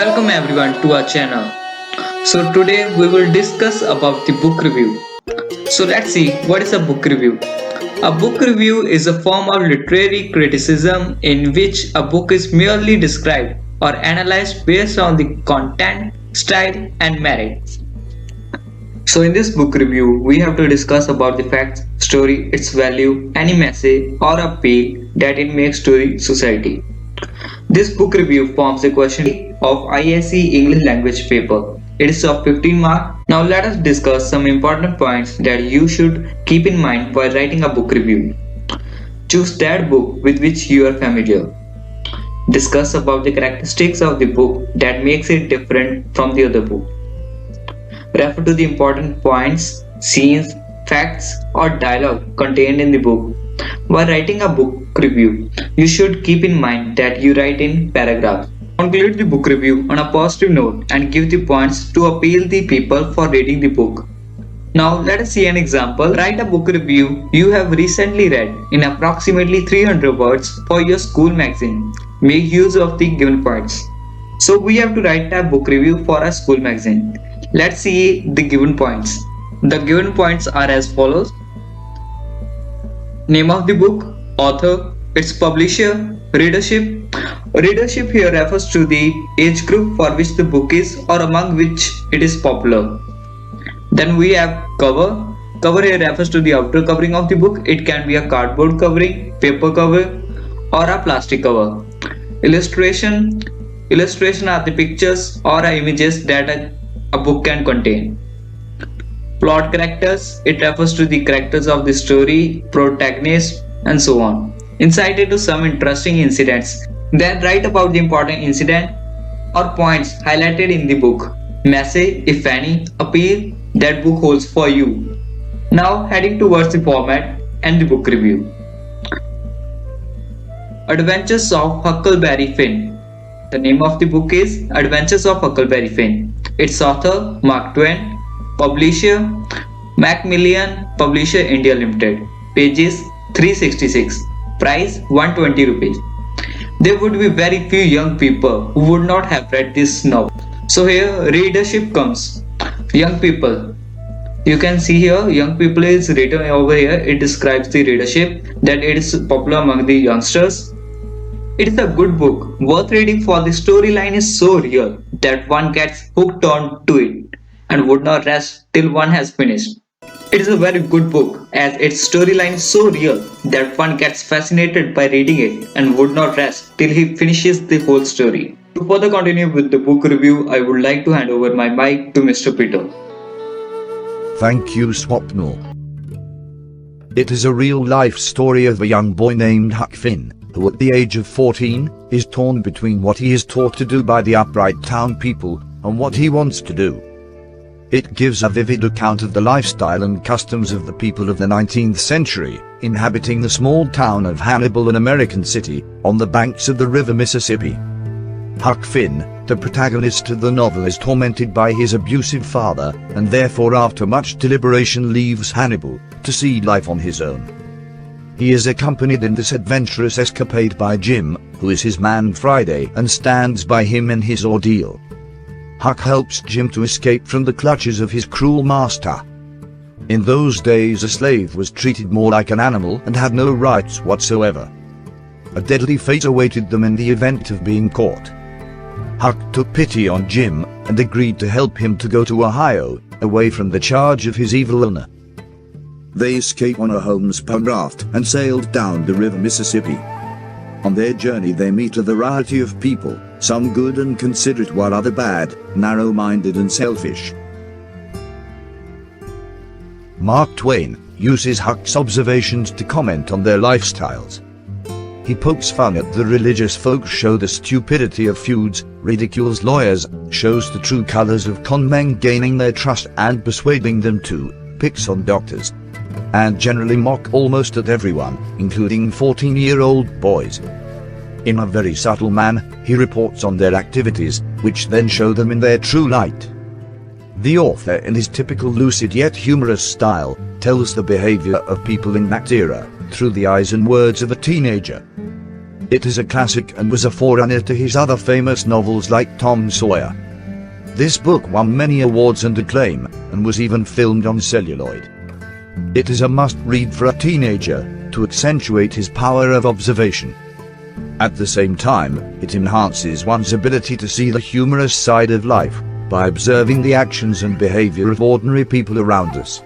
Welcome everyone to our channel. So today we will discuss about the book review. So let's see what is a book review. A book review is a form of literary criticism in which a book is merely described or analyzed based on the content, style and merit. So in this book review, we have to discuss about the facts, story, its value, any message or appeal that it makes to the society. This book review forms a question of ISC English Language Paper. It is of 15 marks. Now let us discuss some important points that you should keep in mind while writing a book review. Choose that book with which you are familiar. Discuss about the characteristics of the book that makes it different from the other book. Refer to the important points, scenes, facts or dialogue contained in the book. While writing a book review, you should keep in mind that you write in paragraphs. Conclude the book review on a positive note and give the points to appeal the people for reading the book. Now let us see an example. Write a book review you have recently read in approximately 300 words for your school magazine. Make use of the given points. So we have to write a book review for a school magazine. Let's see the given points. The given points are as follows. Name of the book, author, its publisher, readership. Readership here refers to the age group for which the book is or among which it is popular. Then we have cover. Cover here refers to the outer covering of the book. It can be a cardboard covering, paper cover or a plastic cover. Illustration. Illustration are the pictures or images that a book can contain. Plot characters, it refers to the characters of the story, protagonist and so on. Insight into some interesting incidents. Then write about the important incident or points highlighted in the book. Message, if any, appeal that book holds for you. Now heading towards the format and the book review. Adventures of Huckleberry Finn. The name of the book is Adventures of Huckleberry Finn. Its author Mark Twain. Publisher Macmillan Publisher India Limited. Pages 366. Price 120 rupees. There would be very few young people who would not have read this novel. So here readership comes. Young people. You can see here young people is written over here. It describes the readership that it is popular among the youngsters. It is a good book worth reading for the storyline is so real that one gets hooked on to it and would not rest till one has finished. It is a very good book as its storyline is so real that one gets fascinated by reading it and would not rest till he finishes the whole story. To further continue with the book review, I would like to hand over my mic to Mr. Peter. Thank you, Swapnil. It is a real-life story of a young boy named Huck Finn, who at the age of 14, is torn between what he is taught to do by the upright town people and what he wants to do. It gives a vivid account of the lifestyle and customs of the people of the 19th century, inhabiting the small town of Hannibal, an American city, on the banks of the river Mississippi. Huck Finn, the protagonist of the novel, is tormented by his abusive father, and therefore after much deliberation leaves Hannibal, to see life on his own. He is accompanied in this adventurous escapade by Jim, who is his man Friday and stands by him in his ordeal. Huck helps Jim to escape from the clutches of his cruel master. In those days a slave was treated more like an animal and had no rights whatsoever. A deadly fate awaited them in the event of being caught. Huck took pity on Jim and agreed to help him to go to Ohio, away from the charge of his evil owner. They escaped on a homespun raft and sailed down the river Mississippi. On their journey they meet a variety of people, some good and considerate while other bad, narrow-minded and selfish. Mark Twain uses Huck's observations to comment on their lifestyles. He pokes fun at the religious folks, shows the stupidity of feuds, ridicules lawyers, shows the true colors of con men gaining their trust and persuading them to, picks on doctors, and generally mock almost at everyone, including 14-year-old boys. In a very subtle manner, he reports on their activities, which then show them in their true light. The author, in his typical lucid yet humorous style, tells the behavior of people in that era, through the eyes and words of a teenager. It is a classic and was a forerunner to his other famous novels like Tom Sawyer. This book won many awards and acclaim, and was even filmed on celluloid. It is a must-read for a teenager, to accentuate his power of observation. At the same time, it enhances one's ability to see the humorous side of life, by observing the actions and behavior of ordinary people around us.